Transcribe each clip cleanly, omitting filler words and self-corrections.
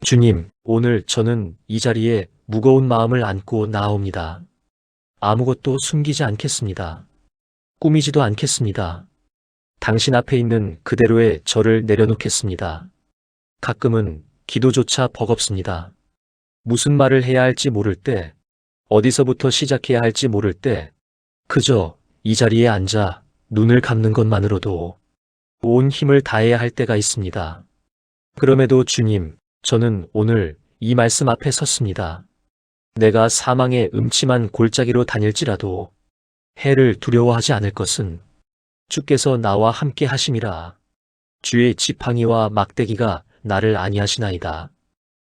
주님, 오늘 저는 이 자리에 무거운 마음을 안고 나아옵니다. 아무것도 숨기지 않겠습니다. 꾸미지도 않겠습니다. 당신 앞에 있는 그대로의 저를 내려놓겠습니다. 가끔은 기도조차 버겁습니다. 무슨 말을 해야 할지 모를 때, 어디서부터 시작해야 할지 모를 때, 그저 이 자리에 앉아 눈을 감는 것만으로도 온 힘을 다해야 할 때가 있습니다. 그럼에도 주님, 저는 오늘 이 말씀 앞에 섰습니다. 내가 사망의 음침한 골짜기로 다닐지라도 해를 두려워하지 않을 것은 주께서 나와 함께 하심이라. 주의 지팡이와 막대기가 나를 안위하시나이다.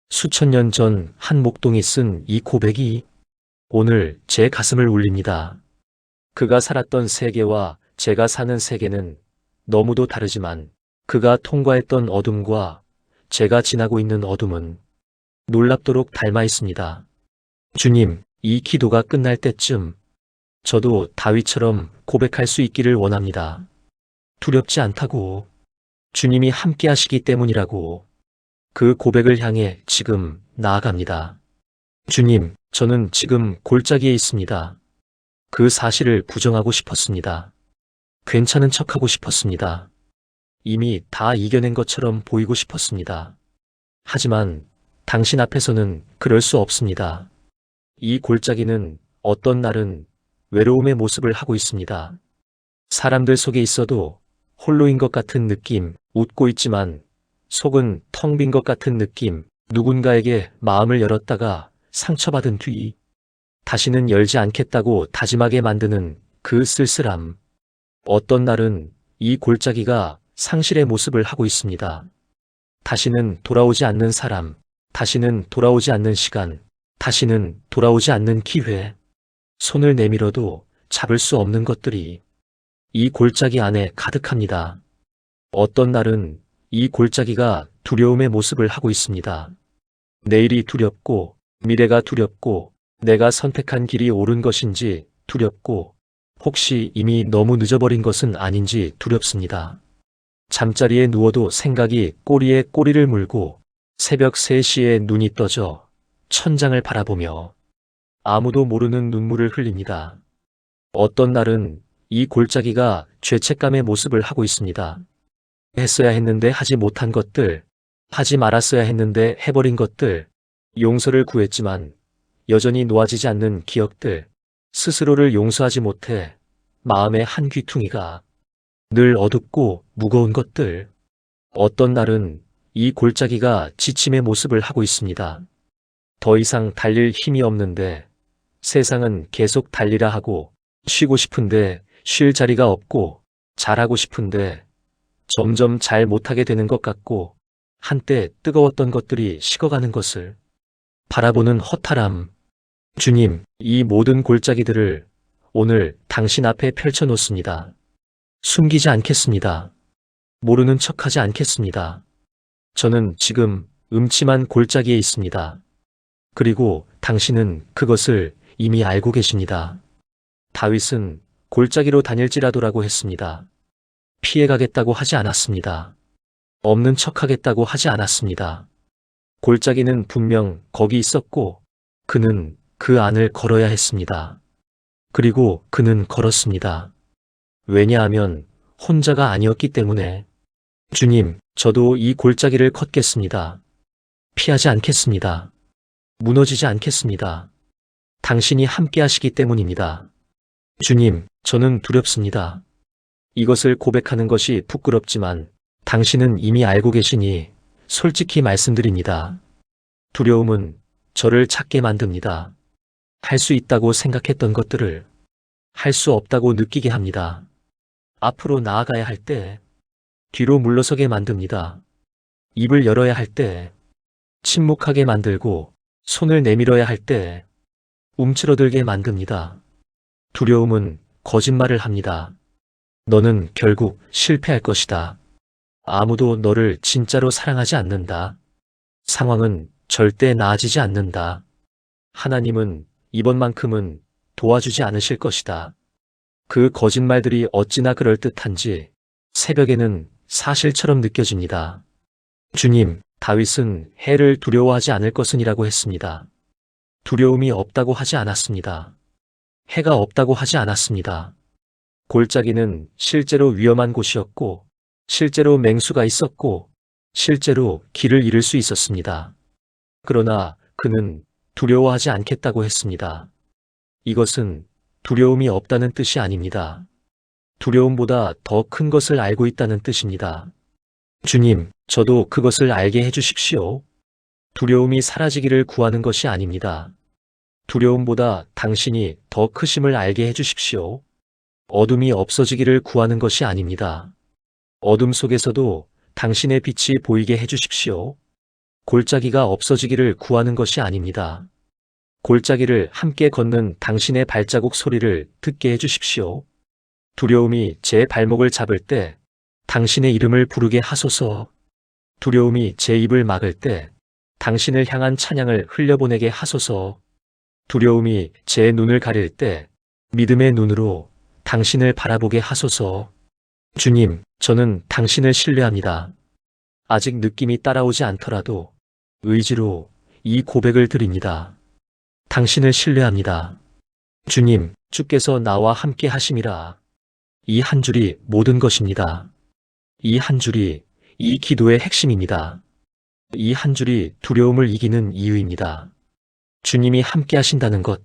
수천 년 전 한 목동이 쓴 이 고백이 오늘 제 가슴을 울립니다. 그가 살았던 세계와 제가 사는 세계는 너무도 다르지만 그가 통과했던 어둠과 제가 지나고 있는 어둠은 놀랍도록 닮아 있습니다. 주님, 이 기도가 끝날 때쯤 저도 다윗처럼 고백할 수 있기를 원합니다. 두렵지 않다고, 주님이 함께 하시기 때문이라고. 그 고백을 향해 지금 나아갑니다. 주님, 저는 지금 골짜기에 있습니다. 그 사실을 부정하고 싶었습니다. 괜찮은 척하고 싶었습니다. 이미 다 이겨낸 것처럼 보이고 싶었습니다. 하지만 당신 앞에서는 그럴 수 없습니다. 이 골짜기는 어떤 날은 외로움의 모습을 하고 있습니다. 사람들 속에 있어도 홀로인 것 같은 느낌, 웃고 있지만 속은 텅 빈 것 같은 느낌, 누군가에게 마음을 열었다가 상처받은 뒤 다시는 열지 않겠다고 다짐하게 만드는 그 쓸쓸함. 어떤 날은 이 골짜기가 상실의 모습을 하고 있습니다. 다시는 돌아오지 않는 사람, 다시는 돌아오지 않는 시간, 다시는 돌아오지 않는 기회. 손을 내밀어도 잡을 수 없는 것들이 이 골짜기 안에 가득합니다. 어떤 날은 이 골짜기가 두려움의 모습을 하고 있습니다. 내일이 두렵고, 미래가 두렵고, 내가 선택한 길이 옳은 것인지 두렵고, 혹시 이미 너무 늦어버린 것은 아닌지 두렵습니다. 잠자리에 누워도 생각이 꼬리에 꼬리를 물고 새벽 3시에 눈이 떠져 천장을 바라보며 아무도 모르는 눈물을 흘립니다. 어떤 날은 이 골짜기가 죄책감의 모습을 하고 있습니다. 했어야 했는데 하지 못한 것들, 하지 말았어야 했는데 해버린 것들, 용서를 구했지만 여전히 놓아지지 않는 기억들, 스스로를 용서하지 못해 마음의 한 귀퉁이가 늘 어둡고 무거운 것들. 어떤 날은 이 골짜기가 지침의 모습을 하고 있습니다. 더 이상 달릴 힘이 없는데 세상은 계속 달리라 하고, 쉬고 싶은데 쉴 자리가 없고, 잘하고 싶은데 점점 잘 못하게 되는 것 같고, 한때 뜨거웠던 것들이 식어가는 것을 바라보는 허탈함. 주님, 이 모든 골짜기들을 오늘 당신 앞에 펼쳐놓습니다. 숨기지 않겠습니다. 모르는 척하지 않겠습니다. 저는 지금 음침한 골짜기에 있습니다. 그리고 당신은 그것을 이미 알고 계십니다. 다윗은 골짜기로 다닐지라도라고 했습니다. 피해가겠다고 하지 않았습니다. 없는 척하겠다고 하지 않았습니다. 골짜기는 분명 거기 있었고 그는 그 안을 걸어야 했습니다. 그리고 그는 걸었습니다. 왜냐하면 혼자가 아니었기 때문에. 주님, 저도 이 골짜기를 걷겠습니다. 피하지 않겠습니다. 무너지지 않겠습니다. 당신이 함께 하시기 때문입니다. 주님, 저는 두렵습니다. 이것을 고백하는 것이 부끄럽지만 당신은 이미 알고 계시니 솔직히 말씀드립니다. 두려움은 저를 찾게 만듭니다. 할 수 있다고 생각했던 것들을 할 수 없다고 느끼게 합니다. 앞으로 나아가야 할 때 뒤로 물러서게 만듭니다. 입을 열어야 할 때 침묵하게 만들고, 손을 내밀어야 할 때 움츠러들게 만듭니다. 두려움은 거짓말을 합니다. 너는 결국 실패할 것이다. 아무도 너를 진짜로 사랑하지 않는다. 상황은 절대 나아지지 않는다. 하나님은 이번만큼은 도와주지 않으실 것이다. 그 거짓말들이 어찌나 그럴듯한지 새벽에는 사실처럼 느껴집니다. 주님, 다윗은 해를 두려워하지 않을 것은이라고 했습니다. 두려움이 없다고 하지 않았습니다. 해가 없다고 하지 않았습니다. 골짜기는 실제로 위험한 곳이었고, 실제로 맹수가 있었고, 실제로 길을 잃을 수 있었습니다. 그러나 그는 두려워하지 않겠다고 했습니다. 이것은 두려움이 없다는 뜻이 아닙니다. 두려움보다 더 큰 것을 알고 있다는 뜻입니다. 주님, 저도 그것을 알게 해주십시오. 두려움이 사라지기를 구하는 것이 아닙니다. 두려움보다 당신이 더 크심을 알게 해주십시오. 어둠이 없어지기를 구하는 것이 아닙니다. 어둠 속에서도 당신의 빛이 보이게 해주십시오. 골짜기가 없어지기를 구하는 것이 아닙니다. 골짜기를 함께 걷는 당신의 발자국 소리를 듣게 해주십시오. 두려움이 제 발목을 잡을 때 당신의 이름을 부르게 하소서. 두려움이 제 입을 막을 때 당신을 향한 찬양을 흘려보내게 하소서. 두려움이 제 눈을 가릴 때 믿음의 눈으로 당신을 바라보게 하소서. 주님, 저는 당신을 신뢰합니다. 아직 느낌이 따라오지 않더라도 의지로 이 고백을 드립니다. 당신을 신뢰합니다. 주님, 주께서 나와 함께 하심이라. 이 한 줄이 모든 것입니다. 이 한 줄이 이 기도의 핵심입니다. 이 한 줄이 두려움을 이기는 이유입니다. 주님이 함께 하신다는 것,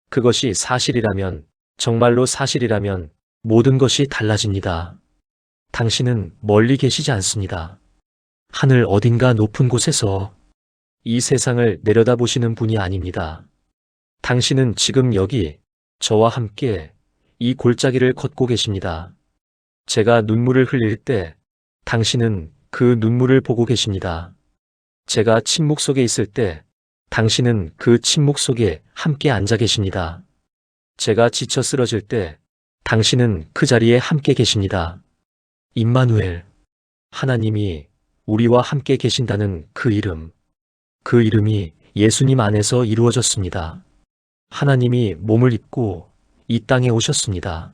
그것이 사실이라면, 정말로 사실이라면 모든 것이 달라집니다. 당신은 멀리 계시지 않습니다. 하늘 어딘가 높은 곳에서 이 세상을 내려다보시는 분이 아닙니다. 당신은 지금 여기 저와 함께 이 골짜기를 걷고 계십니다. 제가 눈물을 흘릴 때 당신은 그 눈물을 보고 계십니다. 제가 침묵 속에 있을 때 당신은 그 침묵 속에 함께 앉아 계십니다. 제가 지쳐 쓰러질 때 당신은 그 자리에 함께 계십니다. 임마누엘, 하나님이 우리와 함께 계신다는 그 이름, 그 이름이 예수님 안에서 이루어졌습니다. 하나님이 몸을 입고 이 땅에 오셨습니다.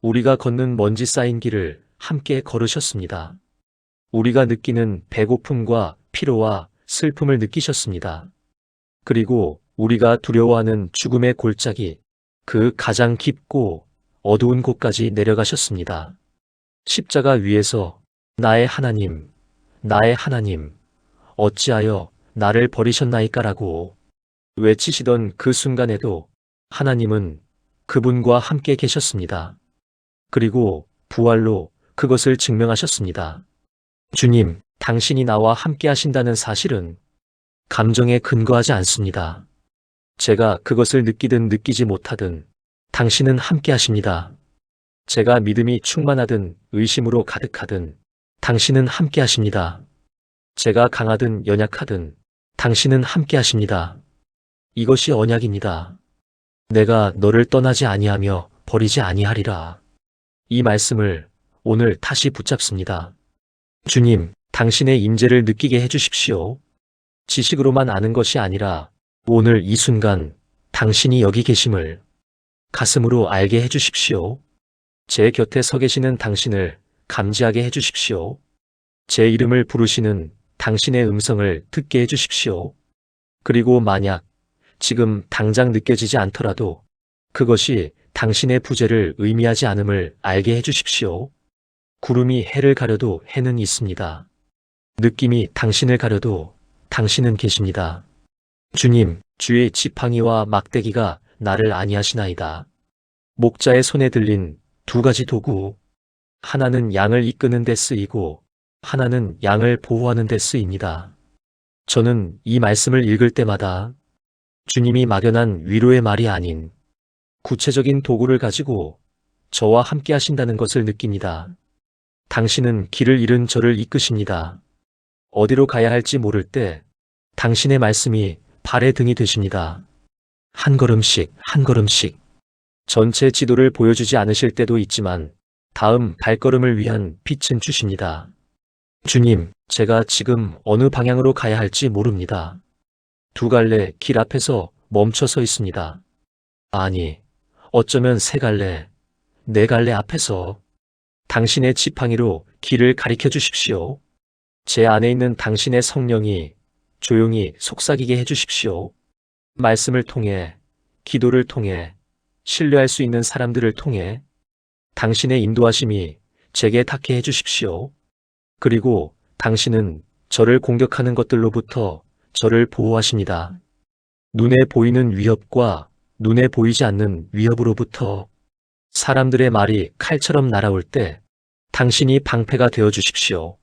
우리가 걷는 먼지 쌓인 길을 함께 걸으셨습니다. 우리가 느끼는 배고픔과 피로와 슬픔을 느끼셨습니다. 그리고 우리가 두려워하는 죽음의 골짜기, 그 가장 깊고 어두운 곳까지 내려가셨습니다. 십자가 위에서 나의 하나님, 나의 하나님, 어찌하여 나를 버리셨나이까라고 외치시던 그 순간에도 하나님은 그분과 함께 계셨습니다. 그리고 부활로 그것을 증명하셨습니다. 주님, 당신이 나와 함께 하신다는 사실은 감정에 근거하지 않습니다. 제가 그것을 느끼든 느끼지 못하든 당신은 함께 하십니다. 제가 믿음이 충만하든 의심으로 가득하든 당신은 함께 하십니다. 제가 강하든 연약하든 당신은 함께 하십니다. 이것이 언약입니다. 내가 너를 떠나지 아니하며 버리지 아니하리라. 이 말씀을 오늘 다시 붙잡습니다. 주님, 당신의 임재를 느끼게 해주십시오. 지식으로만 아는 것이 아니라 오늘 이 순간 당신이 여기 계심을 가슴으로 알게 해주십시오. 제 곁에 서 계시는 당신을 감지하게 해주십시오. 제 이름을 부르시는 당신의 음성을 듣게 해주십시오. 그리고 만약 지금 당장 느껴지지 않더라도 그것이 당신의 부재를 의미하지 않음을 알게 해주십시오. 구름이 해를 가려도 해는 있습니다. 느낌이 당신을 가려도 당신은 계십니다. 주님, 주의 지팡이와 막대기가 나를 안위하시나이다. 목자의 손에 들린 두 가지 도구, 하나는 양을 이끄는 데 쓰이고 하나는 양을 보호하는 데 쓰입니다. 저는 이 말씀을 읽을 때마다 주님이 막연한 위로의 말이 아닌 구체적인 도구를 가지고 저와 함께 하신다는 것을 느낍니다. 당신은 길을 잃은 저를 이끄십니다. 어디로 가야 할지 모를 때 당신의 말씀이 발의 등이 되십니다. 한 걸음씩 한 걸음씩 전체 지도를 보여주지 않으실 때도 있지만 다음 발걸음을 위한 빛은 주십니다. 주님, 제가 지금 어느 방향으로 가야 할지 모릅니다. 두 갈래 길 앞에서 멈춰 서 있습니다. 아니, 어쩌면 세 갈래, 네 갈래 앞에서 당신의 지팡이로 길을 가리켜 주십시오. 제 안에 있는 당신의 성령이 조용히 속삭이게 해주십시오. 말씀을 통해, 기도를 통해, 신뢰할 수 있는 사람들을 통해 당신의 인도하심이 제게 닿게 해주십시오. 그리고 당신은 저를 공격하는 것들로부터 저를 보호하십니다. 눈에 보이는 위협과 눈에 보이지 않는 위협으로부터 사람들의 말이 칼처럼 날아올 때 당신이 방패가 되어 주십시오.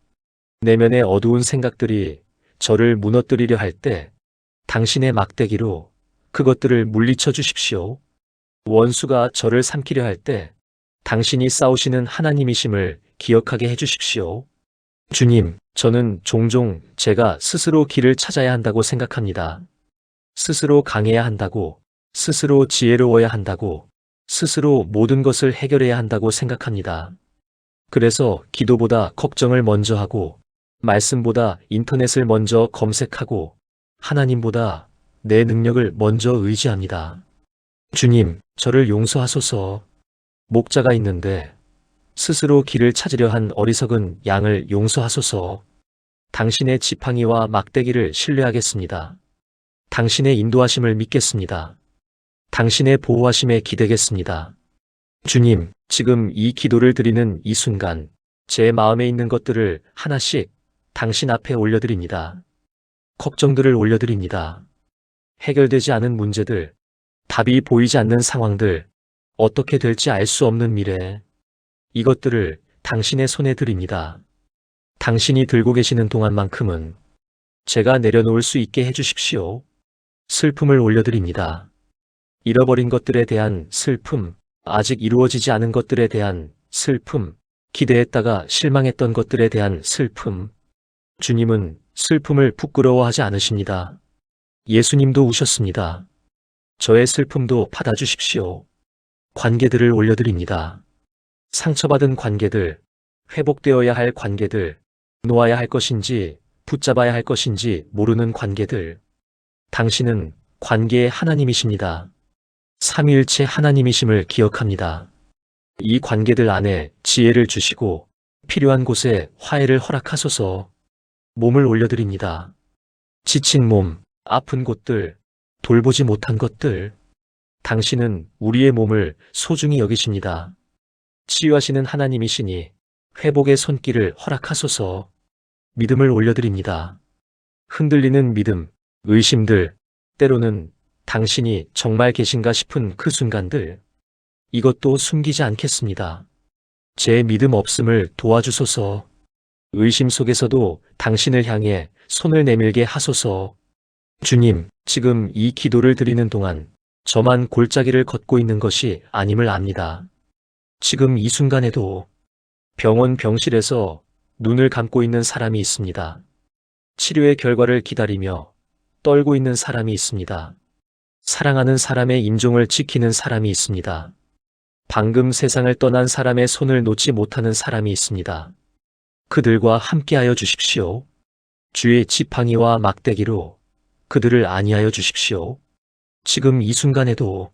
내면의 어두운 생각들이 저를 무너뜨리려 할 때 당신의 막대기로 그것들을 물리쳐 주십시오. 원수가 저를 삼키려 할 때 당신이 싸우시는 하나님이심을 기억하게 해 주십시오. 주님, 저는 종종 제가 스스로 길을 찾아야 한다고 생각합니다. 스스로 강해야 한다고, 스스로 지혜로워야 한다고, 스스로 모든 것을 해결해야 한다고 생각합니다. 그래서 기도보다 걱정을 먼저 하고, 말씀보다 인터넷을 먼저 검색하고, 하나님보다 내 능력을 먼저 의지합니다. 주님, 저를 용서하소서. 목자가 있는데 스스로 길을 찾으려 한 어리석은 양을 용서하소서. 당신의 지팡이와 막대기를 신뢰하겠습니다. 당신의 인도하심을 믿겠습니다. 당신의 보호하심에 기대겠습니다. 주님, 지금 이 기도를 드리는 이 순간 제 마음에 있는 것들을 하나씩 당신 앞에 올려드립니다. 걱정들을 올려드립니다. 해결되지 않은 문제들, 답이 보이지 않는 상황들, 어떻게 될지 알 수 없는 미래, 이것들을 당신의 손에 드립니다. 당신이 들고 계시는 동안만큼은 제가 내려놓을 수 있게 해주십시오. 슬픔을 올려드립니다. 잃어버린 것들에 대한 슬픔, 아직 이루어지지 않은 것들에 대한 슬픔, 기대했다가 실망했던 것들에 대한 슬픔. 주님은 슬픔을 부끄러워하지 않으십니다. 예수님도 우셨습니다. 저의 슬픔도 받아주십시오. 관계들을 올려드립니다. 상처받은 관계들, 회복되어야 할 관계들, 놓아야 할 것인지 붙잡아야 할 것인지 모르는 관계들. 당신은 관계의 하나님이십니다. 삼위일체 하나님이심을 기억합니다. 이 관계들 안에 지혜를 주시고 필요한 곳에 화해를 허락하소서. 몸을 올려드립니다. 지친 몸, 아픈 곳들, 돌보지 못한 것들. 당신은 우리의 몸을 소중히 여기십니다. 치유하시는 하나님이시니 회복의 손길을 허락하소서. 믿음을 올려드립니다. 흔들리는 믿음, 의심들, 때로는 당신이 정말 계신가 싶은 그 순간들. 이것도 숨기지 않겠습니다. 제 믿음 없음을 도와주소서. 의심 속에서도 당신을 향해 손을 내밀게 하소서. 주님, 지금 이 기도를 드리는 동안 저만 골짜기를 걷고 있는 것이 아님을 압니다. 지금 이 순간에도 병원 병실에서 눈을 감고 있는 사람이 있습니다. 치료의 결과를 기다리며 떨고 있는 사람이 있습니다. 사랑하는 사람의 임종을 지키는 사람이 있습니다. 방금 세상을 떠난 사람의 손을 놓지 못하는 사람이 있습니다. 그들과 함께하여 주십시오. 주의 지팡이와 막대기로 그들을 안위하여 주십시오. 지금 이 순간에도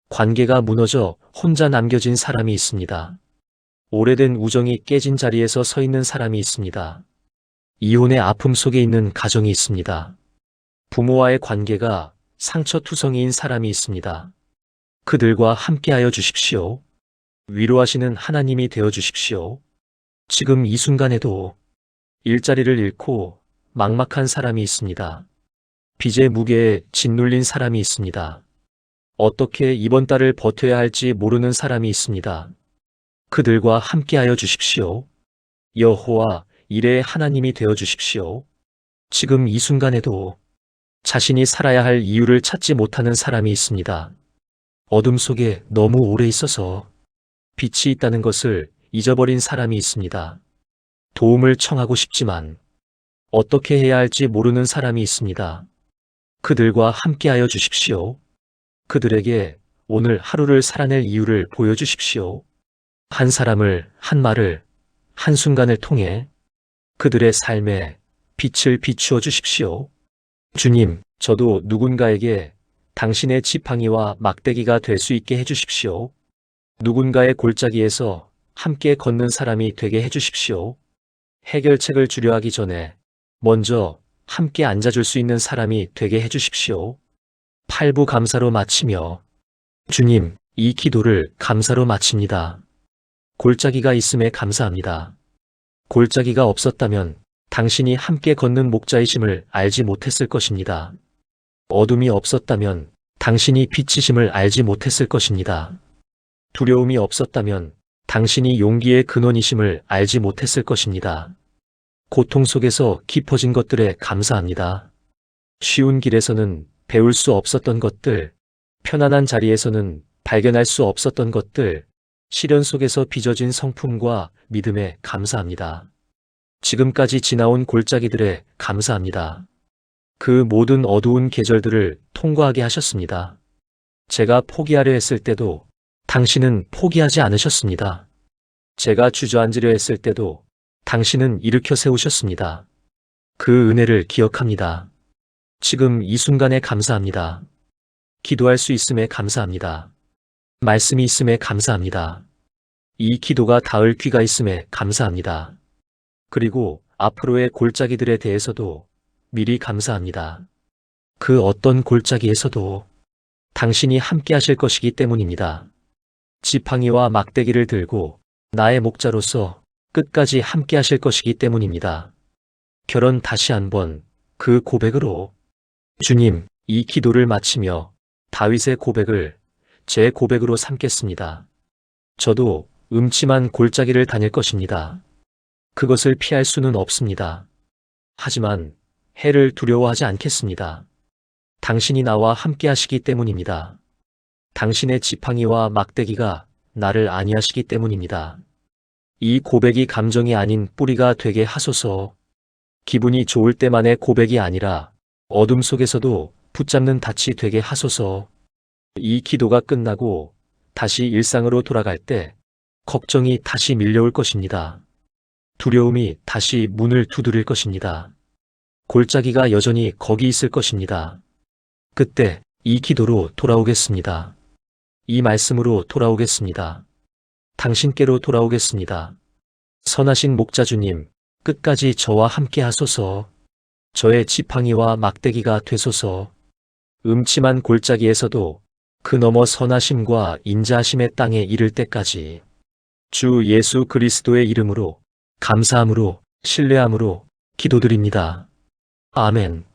관계가 무너져 혼자 남겨진 사람이 있습니다. 오래된 우정이 깨진 자리에서 서 있는 사람이 있습니다. 이혼의 아픔 속에 있는 가정이 있습니다. 부모와의 관계가 상처투성이인 사람이 있습니다. 그들과 함께하여 주십시오. 위로하시는 하나님이 되어 주십시오. 지금 이 순간에도 일자리를 잃고 막막한 사람이 있습니다. 빚의 무게에 짓눌린 사람이 있습니다. 어떻게 이번 달을 버텨야 할지 모르는 사람이 있습니다. 그들과 함께하여 주십시오. 여호와 이레의 하나님이 되어 주십시오. 지금 이 순간에도 자신이 살아야 할 이유를 찾지 못하는 사람이 있습니다. 어둠 속에 너무 오래 있어서 빛이 있다는 것을 잊어버린 사람이 있습니다. 도움을 청하고 싶지만 어떻게 해야 할지 모르는 사람이 있습니다. 그들과 함께하여 주십시오. 그들에게 오늘 하루를 살아낼 이유를 보여주십시오. 한 사람을, 한 말을, 한순간을 통해 그들의 삶에 빛을 비추어 주십시오. 주님, 저도 누군가에게 당신의 지팡이와 막대기가 될 수 있게 해주십시오. 누군가의 골짜기에서 함께 걷는 사람이 되게 해주십시오. 해결책을 주려 하기 전에 먼저 함께 앉아줄 수 있는 사람이 되게 해주십시오. 팔부 감사로 마치며 주님, 이 기도를 감사로 마칩니다. 골짜기가 있음에 감사합니다. 골짜기가 없었다면 당신이 함께 걷는 목자이심을 알지 못했을 것입니다. 어둠이 없었다면 당신이 빛이심을 알지 못했을 것입니다. 두려움이 없었다면 당신이 용기의 근원이심을 알지 못했을 것입니다. 고통 속에서 깊어진 것들에 감사합니다. 쉬운 길에서는 배울 수 없었던 것들, 편안한 자리에서는 발견할 수 없었던 것들, 시련 속에서 빚어진 성품과 믿음에 감사합니다. 지금까지 지나온 골짜기들에 감사합니다. 그 모든 어두운 계절들을 통과하게 하셨습니다. 제가 포기하려 했을 때도 당신은 포기하지 않으셨습니다. 제가 주저앉으려 했을 때도 당신은 일으켜 세우셨습니다. 그 은혜를 기억합니다. 지금 이 순간에 감사합니다. 기도할 수 있음에 감사합니다. 말씀이 있음에 감사합니다. 이 기도가 닿을 귀가 있음에 감사합니다. 그리고 앞으로의 골짜기들에 대해서도 미리 감사합니다. 그 어떤 골짜기에서도 당신이 함께 하실 것이기 때문입니다. 지팡이와 막대기를 들고 나의 목자로서 끝까지 함께 하실 것이기 때문입니다. 결혼 다시 한번 그 고백으로 주님, 이 기도를 마치며 다윗의 고백을 제 고백으로 삼겠습니다. 저도 음침한 골짜기를 다닐 것입니다. 그것을 피할 수는 없습니다. 하지만 해를 두려워하지 않겠습니다. 당신이 나와 함께 하시기 때문입니다. 당신의 지팡이와 막대기가 나를 안위하시기 때문입니다. 이 고백이 감정이 아닌 뿌리가 되게 하소서. 기분이 좋을 때만의 고백이 아니라 어둠 속에서도 붙잡는 닻이 되게 하소서. 이 기도가 끝나고 다시 일상으로 돌아갈 때 걱정이 다시 밀려올 것입니다. 두려움이 다시 문을 두드릴 것입니다. 골짜기가 여전히 거기 있을 것입니다. 그때 이 기도로 돌아오겠습니다. 이 말씀으로 돌아오겠습니다. 당신께로 돌아오겠습니다. 선하신 목자 주님, 끝까지 저와 함께 하소서. 저의 지팡이와 막대기가 되소서. 음침한 골짜기에서도 그 너머 선하심과 인자하심의 땅에 이를 때까지 주 예수 그리스도의 이름으로 감사함으로 신뢰함으로 기도드립니다. 아멘.